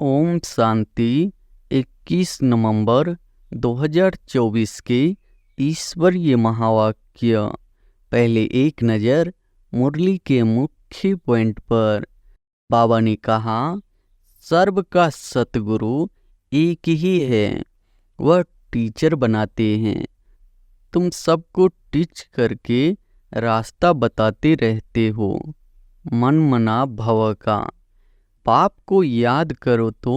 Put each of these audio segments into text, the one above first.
ओम शांति। 21 नवंबर 2024 के ईश्वरीय महावाक्य। पहले एक नज़र मुरली के मुख्य पॉइंट पर। बाबा ने कहा, सर्व का सतगुरु एक ही है, वह टीचर बनाते हैं। तुम सबको टीच करके रास्ता बताते रहते हो। मन मना भव का पाप को याद करो तो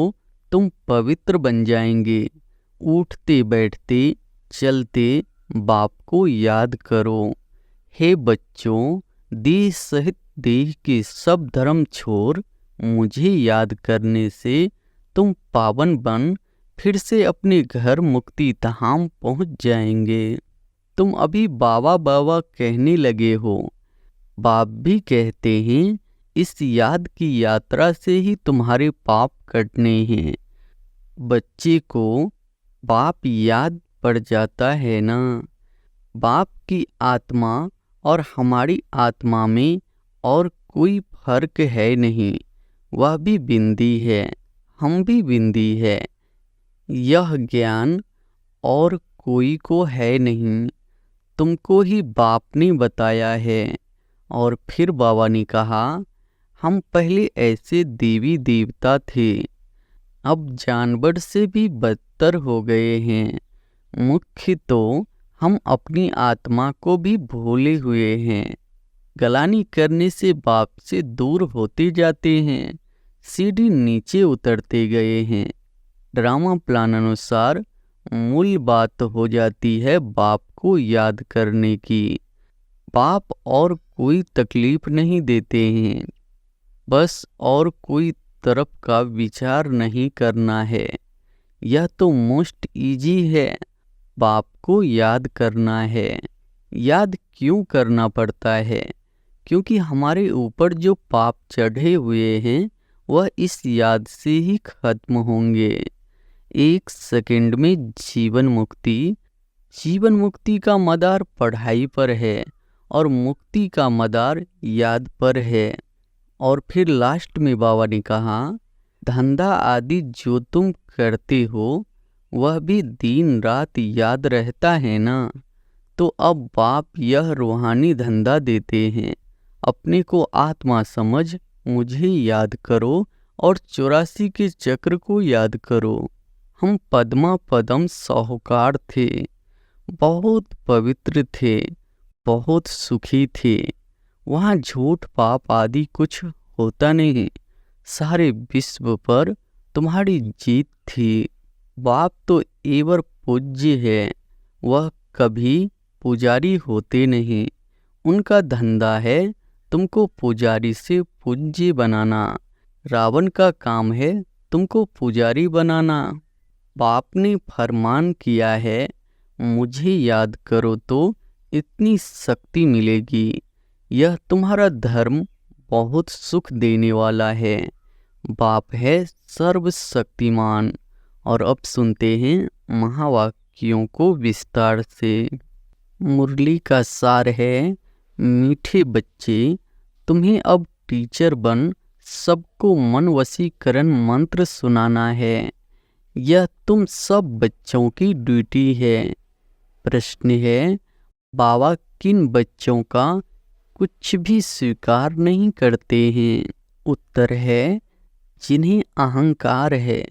तुम पवित्र बन जाएंगे। उठते बैठते चलते बाप को याद करो। हे बच्चों, देह सहित देह के सब धर्म छोड़ मुझे याद करने से तुम पावन बन फिर से अपने घर मुक्ति धाम पहुंच जाएंगे। तुम अभी बाबा बाबा कहने लगे हो। बाप भी कहते हैं, इस याद की यात्रा से ही तुम्हारे पाप कटने हैं। बच्चे को बाप याद पड़ जाता है ना। बाप की आत्मा और हमारी आत्मा में और कोई फर्क है नहीं। वह भी बिंदी है, हम भी बिंदी है। यह ज्ञान और कोई को है नहीं, तुमको ही बाप ने बताया है। और फिर बाबा ने कहा, हम पहले ऐसे देवी देवता थे, अब जानवर से भी बदतर हो गए हैं। मुख्य तो हम अपनी आत्मा को भी भूले हुए हैं। गलानी करने से बाप से दूर होते जाते हैं, सीढ़ी नीचे उतरते गए हैं। ड्रामा प्लान अनुसार मूल बात हो जाती है बाप को याद करने की। बाप और कोई तकलीफ नहीं देते हैं, बस और कोई तरफ का विचार नहीं करना है। यह तो मोस्ट इजी है, बाप को याद करना है। याद क्यों करना पड़ता है? क्योंकि हमारे ऊपर जो पाप चढ़े हुए हैं वह इस याद से ही खत्म होंगे। 1 सेकंड में जीवन मुक्ति। जीवन मुक्ति का मदार पढ़ाई पर है और मुक्ति का मदार याद पर है। और फिर लास्ट में बाबा ने कहा, धंधा आदि जो तुम करते हो वह भी दिन रात याद रहता है ना। तो अब बाप यह रूहानी धंधा देते हैं, अपने को आत्मा समझ मुझे याद करो और 84 के चक्र को याद करो। हम पद्मा पदम साहूकार थे, बहुत पवित्र थे, बहुत सुखी थे। वहाँ झूठ पाप आदि कुछ होता नहीं। सारे विश्व पर तुम्हारी जीत थी। बाप तो एवर पूज्य है, वह कभी पुजारी होते नहीं। उनका धंधा है तुमको पुजारी से पूज्य बनाना। रावण का काम है तुमको पुजारी बनाना। बाप ने फरमान किया है, मुझे याद करो तो इतनी शक्ति मिलेगी। यह तुम्हारा धर्म बहुत सुख देने वाला है। बाप है सर्वशक्तिमान। और अब सुनते हैं महावाक्यों को विस्तार से। मुरली का सार है, मीठे बच्चे, तुम्हें अब टीचर बन सबको मन वशीकरण मंत्र सुनाना है। यह तुम सब बच्चों की ड्यूटी है। प्रश्न है, बाबा किन बच्चों का कुछ भी स्वीकार नहीं करते हैं? उत्तर है, जिन्हें अहंकार है,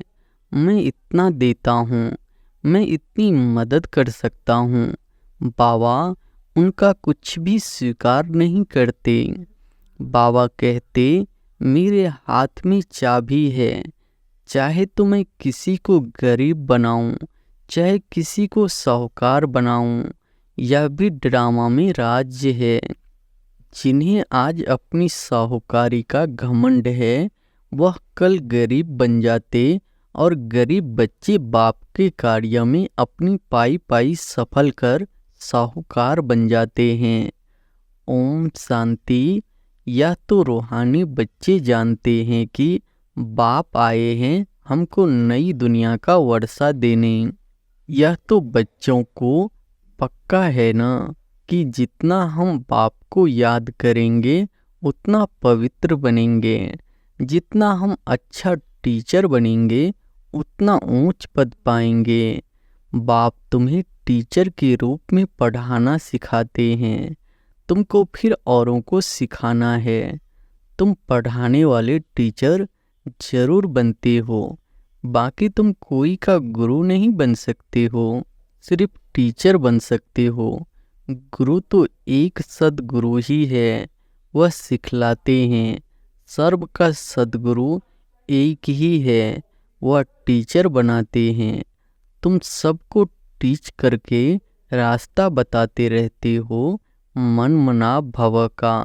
मैं इतना देता हूँ, मैं इतनी मदद कर सकता हूँ। बाबा उनका कुछ भी स्वीकार नहीं करते। बाबा कहते, मेरे हाथ में चाबी है, चाहे तो मैं किसी को गरीब बनाऊं, चाहे किसी को साहूकार बनाऊं। यह भी ड्रामा में राज्य है। जिन्हें आज अपनी साहूकारी का घमंड है, वह कल गरीब बन जाते और गरीब बच्चे बाप के कार्य में अपनी पाई पाई सफल कर साहूकार बन जाते हैं। ओम शांति। यह तो रूहानी बच्चे जानते हैं कि बाप आए हैं हमको नई दुनिया का वर्षा देने। यह तो बच्चों को पक्का है ना कि जितना हम बाप को याद करेंगे उतना पवित्र बनेंगे। जितना हम अच्छा टीचर बनेंगे उतना ऊंच पद पाएंगे। बाप तुम्हें टीचर के रूप में पढ़ाना सिखाते हैं, तुमको फिर औरों को सिखाना है। तुम पढ़ाने वाले टीचर जरूर बनते हो, बाकी तुम कोई का गुरु नहीं बन सकते हो, सिर्फ टीचर बन सकते हो। गुरु तो एक सद्गुरु ही है, वह सिखलाते हैं। सर्व का सद्गुरु एक ही है, वह टीचर बनाते हैं। तुम सबको टीच करके रास्ता बताते रहते हो, मन मना भव का।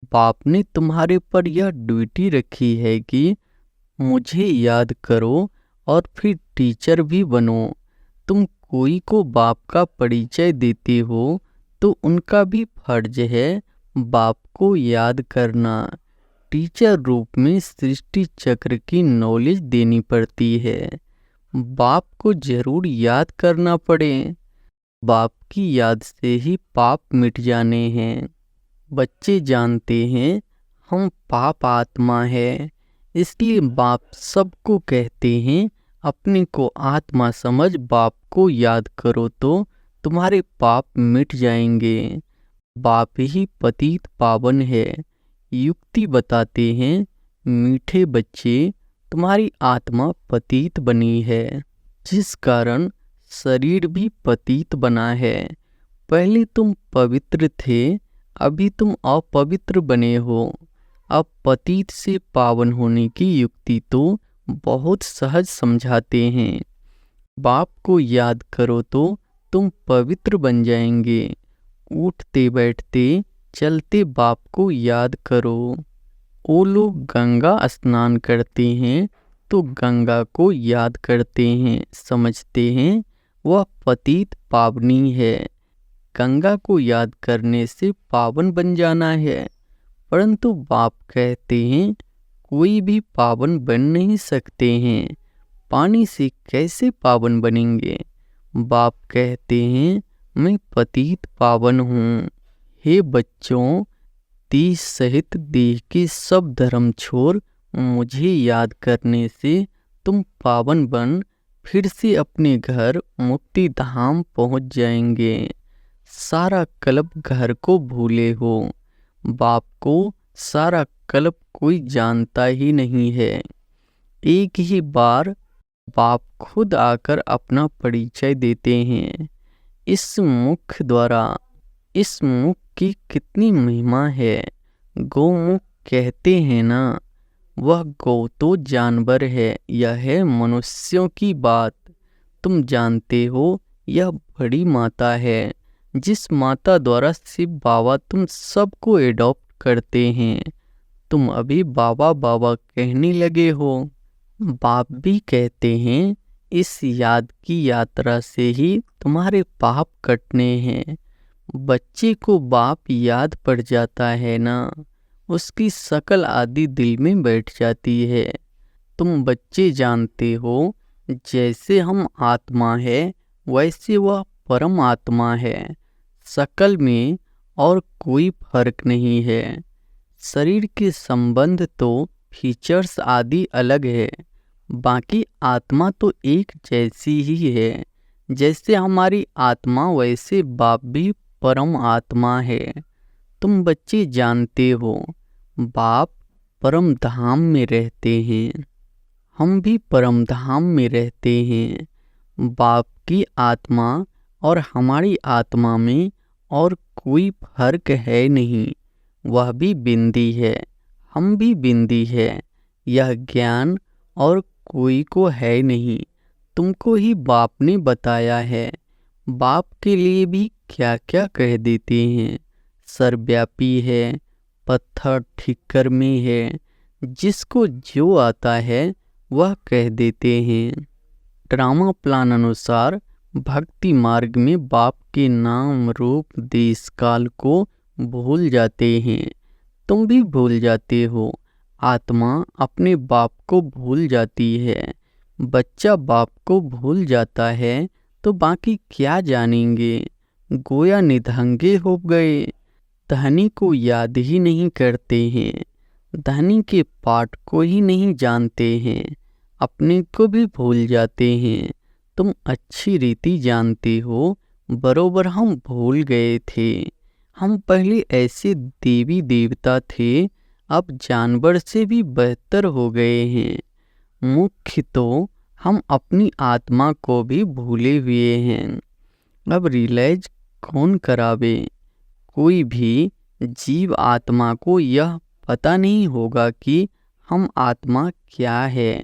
बाप ने तुम्हारे पर यह ड्यूटी रखी है कि मुझे याद करो और फिर टीचर भी बनो। तुम कोई को बाप का परिचय देते हो तो उनका भी फर्ज है बाप को याद करना। टीचर रूप में सृष्टि चक्र की नॉलेज देनी पड़ती है, बाप को जरूर याद करना पड़े। बाप की याद से ही पाप मिट जाने हैं। बच्चे जानते हैं हम पाप आत्मा है, इसलिए बाप सबको कहते हैं अपने को आत्मा समझ बाप को याद करो तो तुम्हारे पाप मिट जाएंगे। बाप ही पतित पावन है। युक्ति बताते हैं मीठे बच्चे, तुम्हारी आत्मा पतित बनी है, जिस कारण शरीर भी पतित बना है। पहले तुम पवित्र थे, अभी तुम अपवित्र बने हो। अब पतित से पावन होने की युक्ति तो बहुत सहज समझाते हैं। बाप को याद करो तो तुम पवित्र बन जाएंगे। उठते बैठते चलते बाप को याद करो। वो लोग गंगा स्नान करते हैं तो गंगा को याद करते हैं, समझते हैं वह पतित पावनी है। गंगा को याद करने से पावन बन जाना है, परंतु बाप कहते हैं कोई भी पावन बन नहीं सकते हैं। पानी से कैसे पावन बनेंगे? बाप कहते हैं मैं पतित पावन हूँ। हे बच्चों, तीस सहित देह के सब धर्म छोड़ मुझे याद करने से तुम पावन बन फिर से अपने घर मुक्ति धाम पहुँच जाएंगे। सारा कल्प घर को भूले हो। बाप को सारा कल्प कोई जानता ही नहीं है। एक ही बार बाप खुद आकर अपना परिचय देते हैं। इस मुख द्वारा, इस मुख की कितनी महिमा है। गौमुख कहते हैं ना, वह गौ तो जानवर है, यह है मनुष्यों की बात। तुम जानते हो यह बड़ी माता है, जिस माता द्वारा शिव बाबा तुम सबको एडॉप्ट करते हैं। तुम अभी बाबा बाबा कहने लगे हो। बाप भी कहते हैं इस याद की यात्रा से ही तुम्हारे पाप कटने हैं। बच्चे को बाप याद पड़ जाता है ना, उसकी शकल आदि दिल में बैठ जाती है। तुम बच्चे जानते हो जैसे हम आत्मा है वैसे वह परम आत्मा है। शकल में और कोई फर्क नहीं है। शरीर के संबंध तो फीचर्स आदि अलग है, बाकी आत्मा तो एक जैसी ही है। जैसे हमारी आत्मा वैसे बाप भी परम आत्मा है। तुम बच्चे जानते हो बाप परम धाम में रहते हैं, हम भी परम धाम में रहते हैं। बाप की आत्मा और हमारी आत्मा में और कोई फर्क है नहीं। वह भी बिंदी है, हम भी बिंदी है। यह ज्ञान और कोई को है नहीं, तुमको ही बाप ने बताया है। बाप के लिए भी क्या क्या कह देते हैं। सर्वव्यापी है, पत्थर ठिक्कर में है, जिसको जो आता है वह कह देते हैं। ड्रामा प्लान अनुसार भक्ति मार्ग में बाप के नाम रूप देश काल को भूल जाते हैं। तुम भी भूल जाते हो। आत्मा अपने बाप को भूल जाती है। बच्चा बाप को भूल जाता है तो बाकी क्या जानेंगे। गोया निधंगे हो गए, धनी को याद ही नहीं करते हैं। धनी के पाठ को ही नहीं जानते हैं, अपने को भी भूल जाते हैं। तुम अच्छी रीति जानते हो, बरोबर हम भूल गए थे। हम पहले ऐसे देवी देवता थे, अब जानवर से भी बेहतर हो गए हैं। मुख्य तो हम अपनी आत्मा को भी भूले हुए हैं। अब रियलाइज कौन करावे? कोई भी जीव आत्मा को यह पता नहीं होगा कि हम आत्मा क्या है,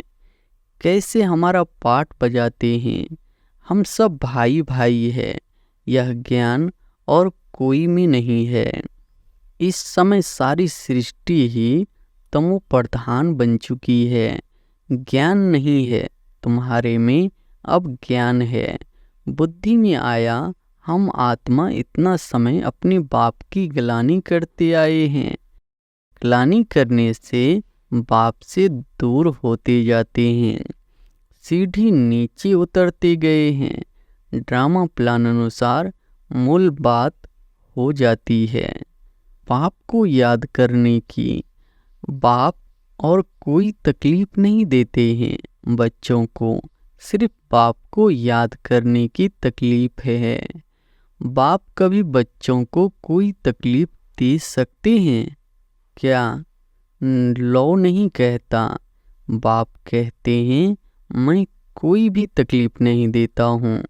कैसे हमारा पाठ बजाते हैं। हम सब भाई भाई है, यह ज्ञान और कोई में नहीं है। इस समय सारी सृष्टि ही तमो प्रधान बन चुकी है। ज्ञान नहीं है तुम्हारे में, अब ज्ञान है। बुद्धि में आया हम आत्मा इतना समय अपने बाप की ग्लानि करते आए हैं। ग्लानि करने से बाप से दूर होते जाते हैं, सीढ़ी नीचे उतरते गए हैं। ड्रामा प्लान अनुसार मूल बात हो जाती है बाप को याद करने की। बाप और कोई तकलीफ नहीं देते हैं बच्चों को, सिर्फ बाप को याद करने की तकलीफ है। बाप कभी बच्चों को कोई तकलीफ दे सकते हैं क्या? लॉ नहीं कहता। बाप कहते हैं मैं कोई भी तकलीफ नहीं देता हूँ।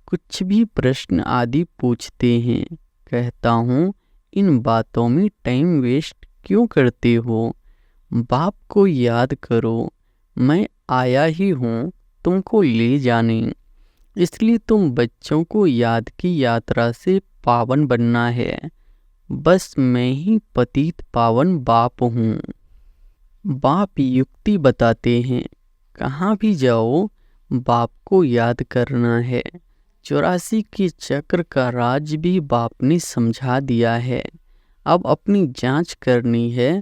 कुछ भी प्रश्न आदि पूछते हैं, कहता हूँ इन बातों में टाइम वेस्ट क्यों करते हो? बाप को याद करो, मैं आया ही हूँ तुमको ले जाने। इसलिए तुम बच्चों को याद की यात्रा से पावन बनना है। बस मैं ही पतित पावन बाप हूँ। बाप युक्ति बताते हैं, कहाँ भी जाओ बाप को याद करना है। 84 के चक्र का राज भी बाप ने समझा दिया है। अब अपनी जांच करनी है,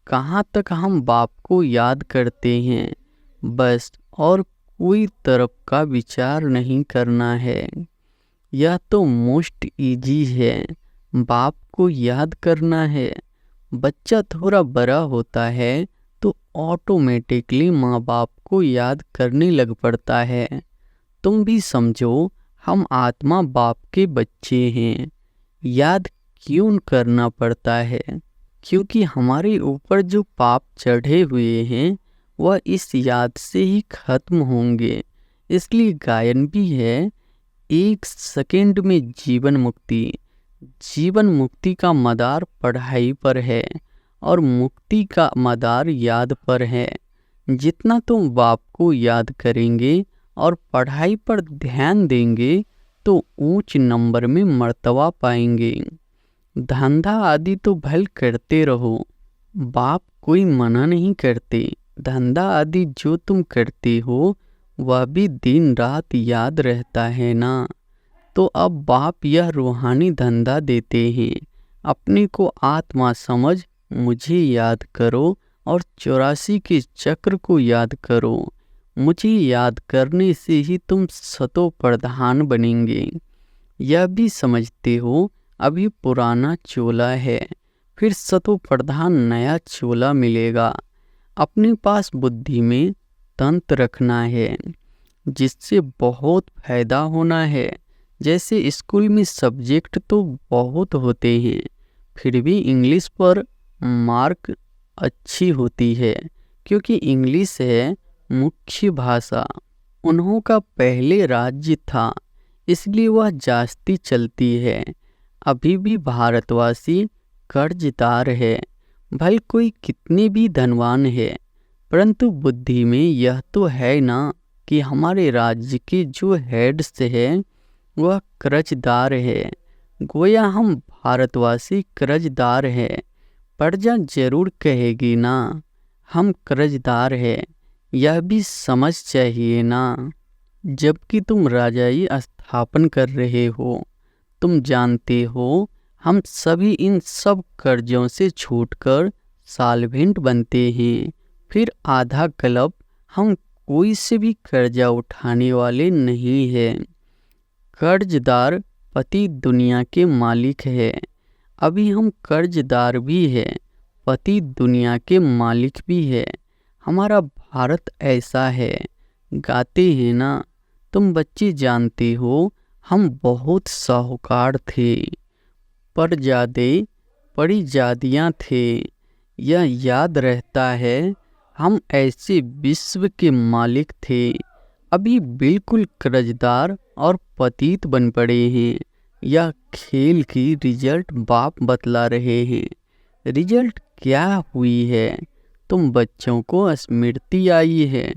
कहाँ तक हम बाप को याद करते हैं, बस। और कोई तरफ का विचार नहीं करना है। यह तो मोस्ट इजी है, बाप को याद करना है। बच्चा थोड़ा बड़ा होता है तो ऑटोमेटिकली माँ बाप को याद करने लग पड़ता है। तुम भी समझो, हम आत्मा बाप के बच्चे हैं। याद क्यों करना पड़ता है? क्योंकि हमारे ऊपर जो पाप चढ़े हुए हैं वह इस याद से ही खत्म होंगे। इसलिए गायन भी है, 1 सेकंड में जीवन मुक्ति। जीवन मुक्ति का मदार पढ़ाई पर है और मुक्ति का मदार याद पर है। जितना तुम बाप को याद करेंगे और पढ़ाई पर ध्यान देंगे तो ऊंच नंबर में मर्तबा पाएंगे। धंधा आदि तो भल करते रहो, बाप कोई मना नहीं करते। धंधा आदि जो तुम करते हो वह भी दिन रात याद रहता है ना। तो अब बाप यह रूहानी धंधा देते हैं, अपने को आत्मा समझ मुझे याद करो और 84 के चक्र को याद करो। मुझे याद करने से ही तुम सतो प्रधान बनेंगे। यह भी समझते हो अभी पुराना चोला है, फिर सतो प्रधान नया चोला मिलेगा। अपने पास बुद्धि में तंत्र रखना है जिससे बहुत फायदा होना है। जैसे स्कूल में सब्जेक्ट तो बहुत होते हैं, फिर भी इंग्लिश पर मार्क अच्छी होती है, क्योंकि इंग्लिश है मुख्य भाषा। उन्हों का पहले राज्य था, इसलिए वह जास्ती चलती है। अभी भी भारतवासी कर्जदार है, भले कोई कितने भी धनवान है, परंतु बुद्धि में यह तो है ना कि हमारे राज्य के जो हेड्स है वह कर्जदार है। गोया हम भारतवासी कर्जदार है। प्रजा जरूर कहेगी ना हम कर्जदार है, यह भी समझ चाहिए ना। जबकि तुम राजाई स्थापन कर रहे हो, तुम जानते हो हम सभी इन सब कर्जों से छूटकर साल्वेंट बनते हैं। फिर आधा क्लब हम कोई से भी कर्जा उठाने वाले नहीं हैं। कर्जदार पति दुनिया के मालिक है। अभी हम कर्जदार भी हैं, पति दुनिया के मालिक भी है। हमारा भारत ऐसा है, गाते हैं ना, तुम बच्चे जानते हो हम बहुत साहूकार थे, परजादे परिजादियाँ थे। यह याद रहता है, हम ऐसे विश्व के मालिक थे, अभी बिल्कुल कर्जदार और पतित बन पड़े हैं। यह खेल की रिजल्ट बाप बतला रहे हैं। रिजल्ट क्या हुई है, तुम बच्चों को स्मृति आई है।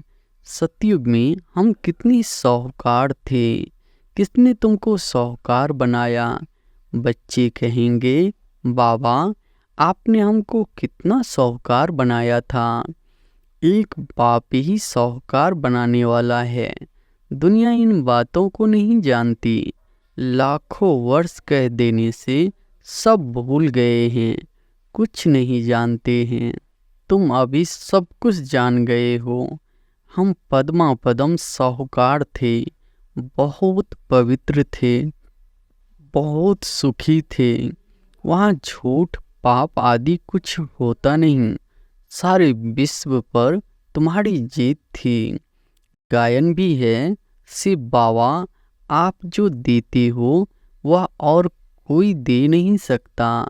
सतयुग में हम कितनी साहूकार थे, किसने तुमको साहूकार बनाया। बच्चे कहेंगे, बाबा आपने हमको कितना साहूकार बनाया था। एक बाप ही साहूकार बनाने वाला है। दुनिया इन बातों को नहीं जानती। लाखों वर्ष कह देने से सब भूल गए हैं, कुछ नहीं जानते हैं। तुम अभी सब कुछ जान गए हो। हम पद्मा पदम साहूकार थे, बहुत पवित्र थे, बहुत सुखी थे। वहाँ झूठ पाप आदि कुछ होता नहीं। सारे विश्व पर तुम्हारी जीत थी। गायन भी है, शिव बाबा आप जो देते हो वह और कोई दे नहीं सकता।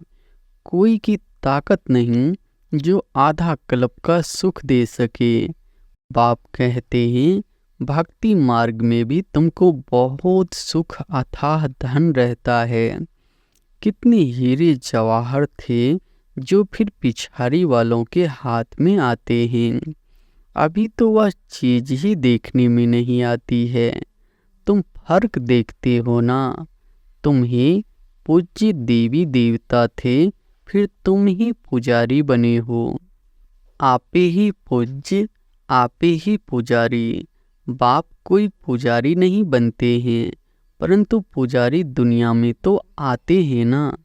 कोई की ताकत नहीं जो आधा कल्प का सुख दे सके। बाप कहते हैं, भक्ति मार्ग में भी तुमको बहुत सुख अथाह धन रहता है। कितने हीरे जवाहर थे जो फिर पिछाड़ी वालों के हाथ में आते हैं। अभी तो वह चीज ही देखने में नहीं आती है। तुम फर्क देखते हो ना। तुम ही पूज्य देवी देवता थे, फिर तुम ही पुजारी बने हो। आपे ही पूज्य, आपे ही पुजारी। बाप कोई पुजारी नहीं बनते हैं, परंतु पुजारी दुनिया में तो आते हैं ना।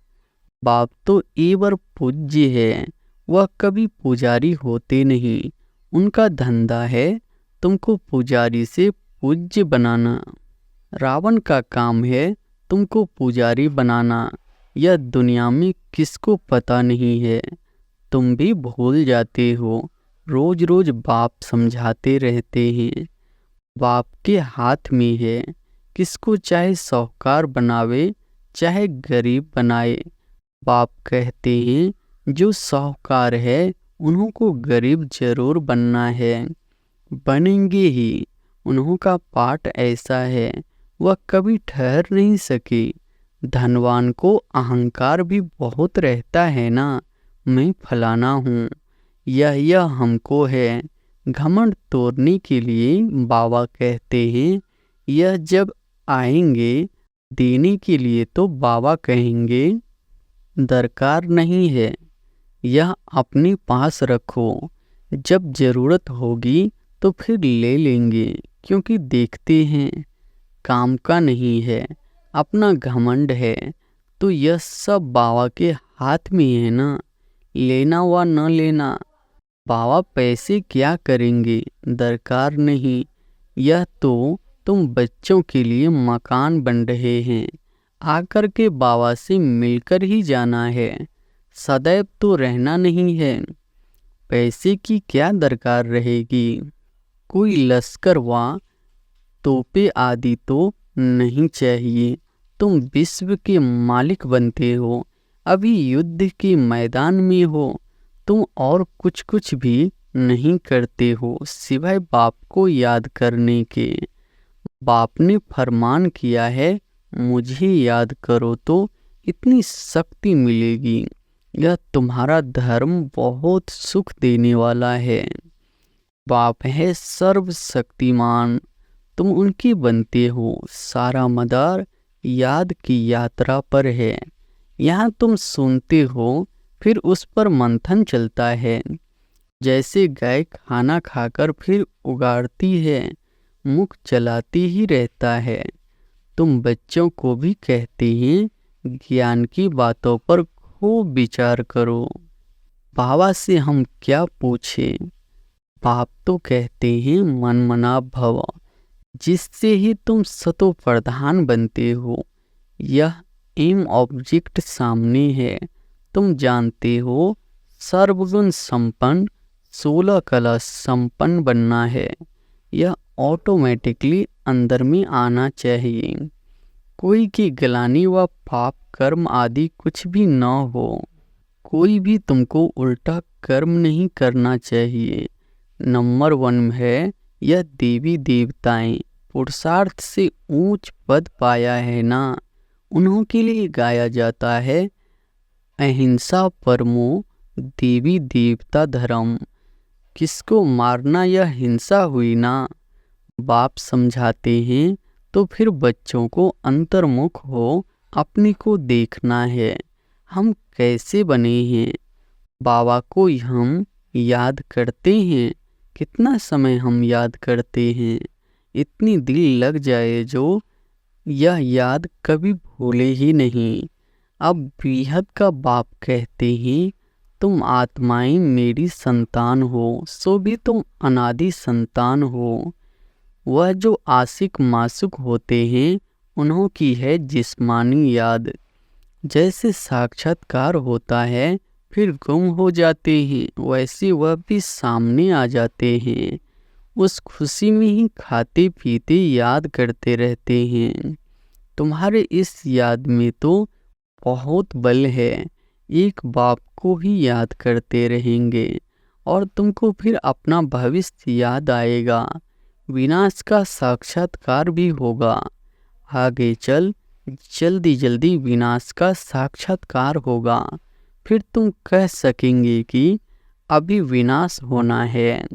बाप तो एवर पूज्य है, वह कभी पुजारी होते नहीं। उनका धंधा है तुमको पुजारी से पूज्य बनाना। रावण का काम है तुमको पुजारी बनाना। यह दुनिया में किसको पता नहीं है। तुम भी भूल जाते हो। रोज रोज बाप समझाते रहते हैं। बाप के हाथ में है, किसको चाहे साहूकार बनावे चाहे गरीब बनाए। बाप कहते हैं, जो साहूकार है उन्हों को गरीब जरूर बनना है, बनेंगे ही। उन्हों का पाठ ऐसा है, वह कभी ठहर नहीं सके। धनवान को अहंकार भी बहुत रहता है ना, मैं फलाना हूँ, यह हमको है। घमंड तोड़ने के लिए बाबा कहते हैं, यह जब आएंगे देने के लिए तो बाबा कहेंगे दरकार नहीं है, यह अपने पास रखो, जब ज़रूरत होगी तो फिर ले लेंगे। क्योंकि देखते हैं काम का नहीं है, अपना घमंड है। तो यह सब बाबा के हाथ में है ना, लेना व न लेना। बाबा पैसे क्या करेंगे, दरकार नहीं। यह तो तुम बच्चों के लिए मकान बन रहे हैं। आकर के बाबा से मिलकर ही जाना है, सदैव तो रहना नहीं है। पैसे की क्या दरकार रहेगी। कोई लश्कर व तोपे आदि तो नहीं चाहिए। तुम विश्व के मालिक बनते हो, अभी युद्ध के मैदान में हो। तुम और कुछ भी नहीं करते हो सिवाय बाप को याद करने के। बाप ने फरमान किया है, मुझे याद करो तो इतनी शक्ति मिलेगी। यह तुम्हारा धर्म बहुत सुख देने वाला है। बाप है सर्वशक्तिमान, तुम उनके बनते हो। सारा मदार याद की यात्रा पर है। यहाँ तुम सुनते हो, फिर उस पर मंथन चलता है। जैसे गाय खाना खाकर फिर उगाड़ती है, मुख चलाती ही रहता है। तुम बच्चों को भी कहते हैं, ज्ञान की बातों पर खूब विचार करो। बाबा से हम क्या पूछें। बाप तो कहते हैं, मन मना भव, जिससे ही तुम सतो प्रधान बनते हो। यह एम ऑब्जेक्ट सामने है, तुम जानते हो सर्वगुण संपन्न 16 कला संपन्न बनना है। यह ऑटोमेटिकली अंदर में आना चाहिए। कोई की गिलानी व पाप कर्म आदि कुछ भी न हो। कोई भी तुमको उल्टा कर्म नहीं करना चाहिए। नंबर 1 है, यह देवी देवताएं पुरुषार्थ से ऊंच पद पाया है ना, उन्हों के लिए गाया जाता है अहिंसा परमो देवी देवता धर्म। किसको मारना यह हिंसा हुई ना। बाप समझाते हैं तो फिर बच्चों को अंतर्मुख हो अपने को देखना है। हम कैसे बने हैं, बाबा को हम याद करते हैं। कितना समय हम याद करते हैं, इतनी दिल लग जाए जो यह याद कभी भूले ही नहीं। अब बेहद का बाप कहते हैं, तुम आत्माएं मेरी संतान हो, सो भी तुम अनादि संतान हो। वह जो आशिक मासुक होते हैं, उन्हों की है जिस्मानी याद। जैसे साक्षात्कार होता है फिर गुम हो जाते हैं, वैसे वह भी सामने आ जाते हैं। उस खुशी में ही खाते पीते याद करते रहते हैं। तुम्हारे इस याद में तो बहुत बल है। एक बाप को ही याद करते रहेंगे और तुमको फिर अपना भविष्य याद आएगा। विनाश का साक्षात्कार भी होगा। आगे चल जल्दी जल्दी विनाश का साक्षात्कार होगा। फिर तुम कह सकेंगे कि अभी विनाश होना है।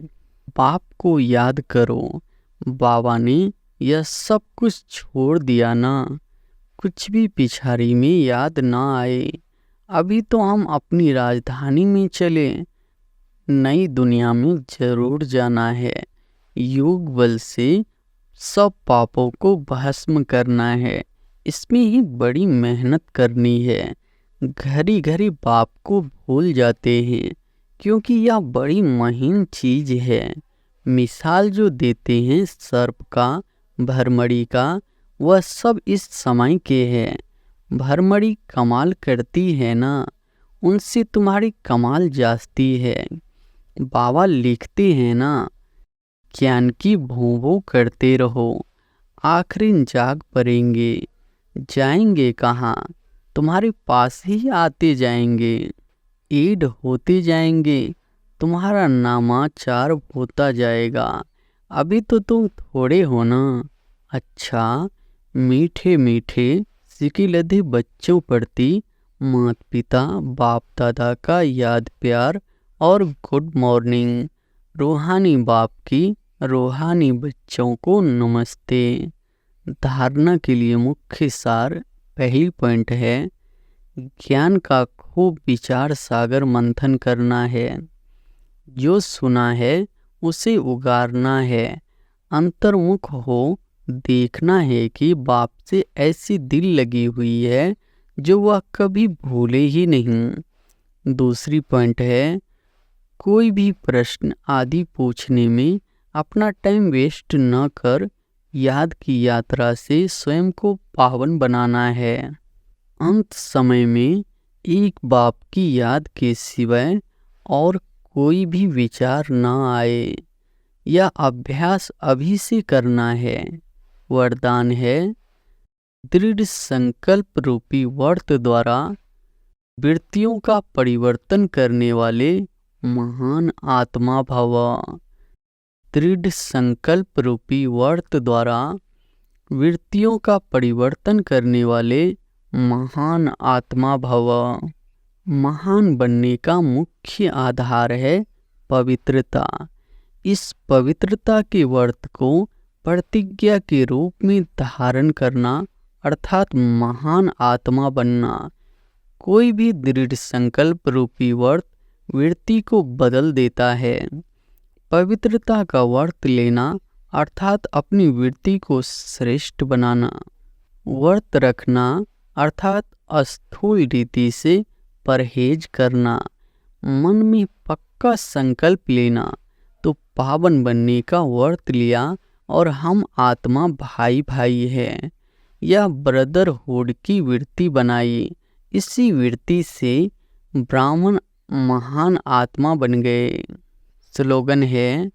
बाप को याद करो। बाबा ने यह सब कुछ छोड़ दिया ना, कुछ भी पिछाड़ी में याद ना आए। अभी तो हम अपनी राजधानी में चले, नई दुनिया में जरूर जाना है। योग बल से सब पापों को भस्म करना है। इसमें ही बड़ी मेहनत करनी है। घड़ी घड़ी बाप को भूल जाते हैं, क्योंकि यह बड़ी महीन चीज है। मिसाल जो देते हैं सर्प का, भरमड़ी का, वह सब इस समय के हैं। भरमड़ी कमाल करती है ना, उनसे तुम्हारी कमाल जाती है। बाबा लिखते हैं ना, ज्ञान की भों करते रहो, आखिरी जाग पड़ेंगे। जाएंगे कहाँ, तुम्हारे पास ही आते जाएंगे। ईड होते जाएंगे, तुम्हारा नामाचार होता जाएगा। अभी तो तुम थोड़े हो ना। अच्छा, मीठे मीठे सिकिलधे बच्चों प्रति माता पिता बाप दादा का याद प्यार और गुड मॉर्निंग। रूहानी बाप की रूहानी बच्चों को नमस्ते। धारणा के लिए मुख्य सार पहली पॉइंट है, ज्ञान का खूब विचार सागर मंथन करना है। जो सुना है उसे उगारना है। अंतर्मुख हो देखना है कि बाप से ऐसी दिल लगी हुई है जो वह कभी भूले ही नहीं। दूसरी पॉइंट है, कोई भी प्रश्न आदि पूछने में अपना टाइम वेस्ट न कर याद की यात्रा से स्वयं को पावन बनाना है। अंत समय में एक बाप की याद के सिवाय और कोई भी विचार न आए। यह अभ्यास अभी से करना है। वरदान है, दृढ़ संकल्प रूपी व्रत द्वारा वृत्तियों का परिवर्तन करने वाले महान आत्मा भव। दृढ़ संकल्प रूपी व्रत द्वारा वृत्तियों का परिवर्तन करने वाले महान आत्मा भव। महान बनने का मुख्य आधार है पवित्रता। इस पवित्रता के व्रत को प्रतिज्ञा के रूप में धारण करना अर्थात महान आत्मा बनना। कोई भी दृढ़ संकल्प रूपी व्रत वृत्ति को बदल देता है। पवित्रता का व्रत लेना अर्थात अपनी वृत्ति को श्रेष्ठ बनाना। व्रत रखना अर्थात स्थूल रीति से परहेज करना। मन में पक्का संकल्प लेना तो पावन बनने का व्रत लिया और हम आत्मा भाई भाई है। यह ब्रदरहुड की वृत्ति बनाई। इसी वृत्ति से ब्राह्मण महान आत्मा बन गए। स्लोगन है,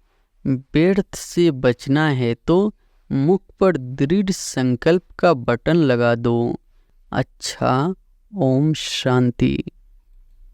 व्यर्थ से बचना है तो मुख पर दृढ़ संकल्प का बटन लगा दो। अच्छा, ओम शांति।